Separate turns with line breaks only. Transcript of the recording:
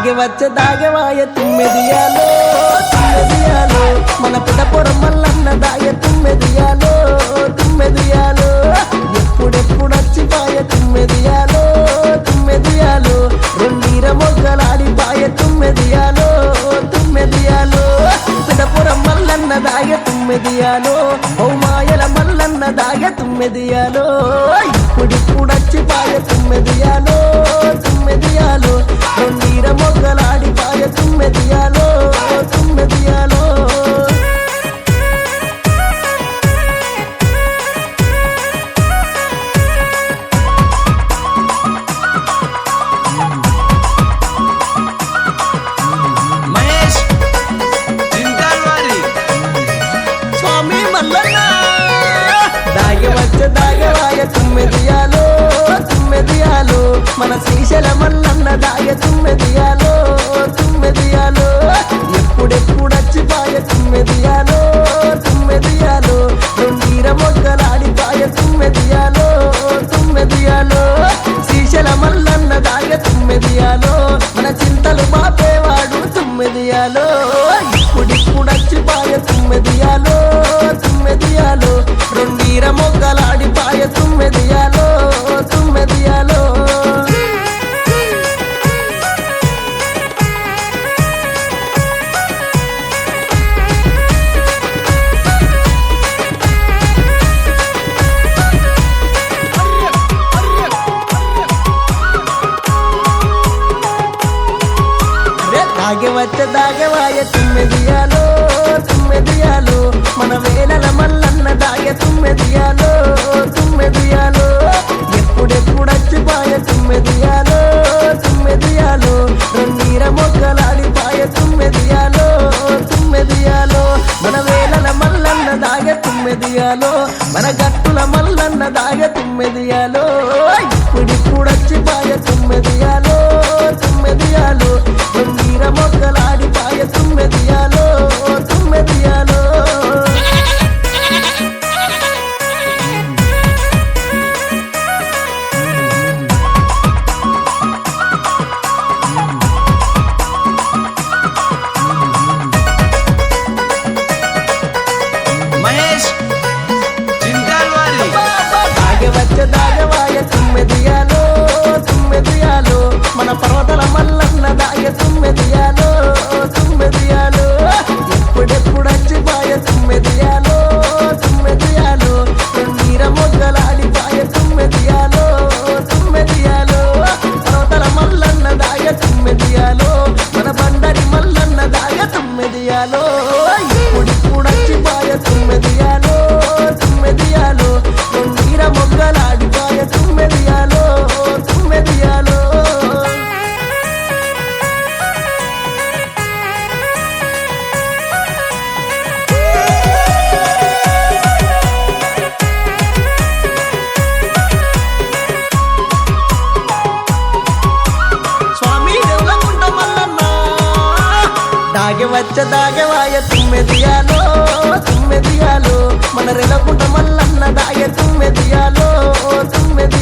దాగవాయ తుమ్మెదియాలో తుమ్మెదియాలో మన పిడపురం మల్లన్న దాయ తుమ్మెదియాలో తుమ్మెదియాలో ఎప్పుడెప్పుడొచ్చిపాయ తుమ్మెదియాలో తుమ్మెదియాలో రెండీర మొగ్గలాడిపాయ తుమ్మెదియాలో తుమ్మెదియాలో పిడపురం మల్లన్న దాయ తుమ్మెదియాలో ఓమాయల మల్లన్న దాయ తుమ్మెదియాలో ఇప్పుడిప్పుడొచ్చిపాయ తుమ్మెదియాలో తుమ్మెదియాలో రెండీర మొగ్గలాడిపాయ తుమ్మెదియాలో తుమ్మెదియాలో
మహేష్ చింతాల్వారి
స్వామి మల్లన్న దాగవాయ తుమ్మెదియాలో తుమ్మెదియాలో మన శ్రీశైల మల్లన్న దాయ తుమ్మెదియాలో తుమ్మెదియాలో ఎప్పుడెప్పుడొచ్చిపాయ తుమ్మెదియాలో తుమ్మెదియాలో రెండీర మొగ్గలాడిపాయ తుమ్మెదియాలో తుమ్మెదియాలో శ్రీశైల మల్లన్న దాయ తుమ్మెదియాలో మన చింతలు బాపేవాడు తుమ్మెదియాలో ఇప్పుడిప్పుడొచ్చిపాయ తుమ్మెదియాలో తుమ్మెదియాలో రెండీర మొగ్గలాడిపాయ తుమ్మెదియాలో తుమ్మెదియాలో దాగవాయ తుమ్మెదియాలో తుమ్మెదియాలో మన వేలల మల్లన్న దాయ తుమ్మెదియాలో తుమ్మెదియాలో ఎప్పుడెప్పుడొచ్చిపాయ తుమ్మెదియాలో తుమ్మెదియాలో రెండీర మొగ్గలాడిపాయ తుమ్మెదియాలో తుమ్మెదియాలో మన వేలల మల్లన్న దాయ తుమ్మెదియాలో మన గట్టుల మల్లన్న దాయ తుమ్మెదియాలో ఇప్పుడిప్పుడొచ్చిపాయ తుమ్మెదియాలో తుమ్మెదియాలో రెండీర మొగ్గలాడిపాయ తుమ్మెదియాలో తుమ్మెదియాలో
మహేష్ చింతాల్వారి
దాగవాయ తుమ్మెదియాలో తుమ్మెదియాలో మన పర్వతల మల్లన్న దాయ తుమ్మెదియాలో తుమ్మెదియాలో ఎప్పుడెప్పుడొచ్చిపాయ తుమ్మెదియాలో తుమ్మెదియాలో రెండీర మొగ్గలాడిపాయ తుమ్మెదియాలో తుమ్మెదియాలో పర్వతల మల్లన్న దాయ తుమ్మెదియాలో మన బండరి మల్లన్న దాయ తుమ్మెదియాలో ఇప్పుడిప్పుడొచ్చిపాయ తుమ్మెదియాలో తుమ్మెదియాలో రెండీర మొగ్గలాడిపాయ తుమ్మెదియాలో తుమ్మెదియాలో స్వామి దేవులకుంట మల్లన్న దాగవాయ తుమ్మెదియాలో తుమ్మెదియాలో మన రెలకుంట మల్లన్న దాయ తుమ్మెదియాలో తుమ్మెదియాలో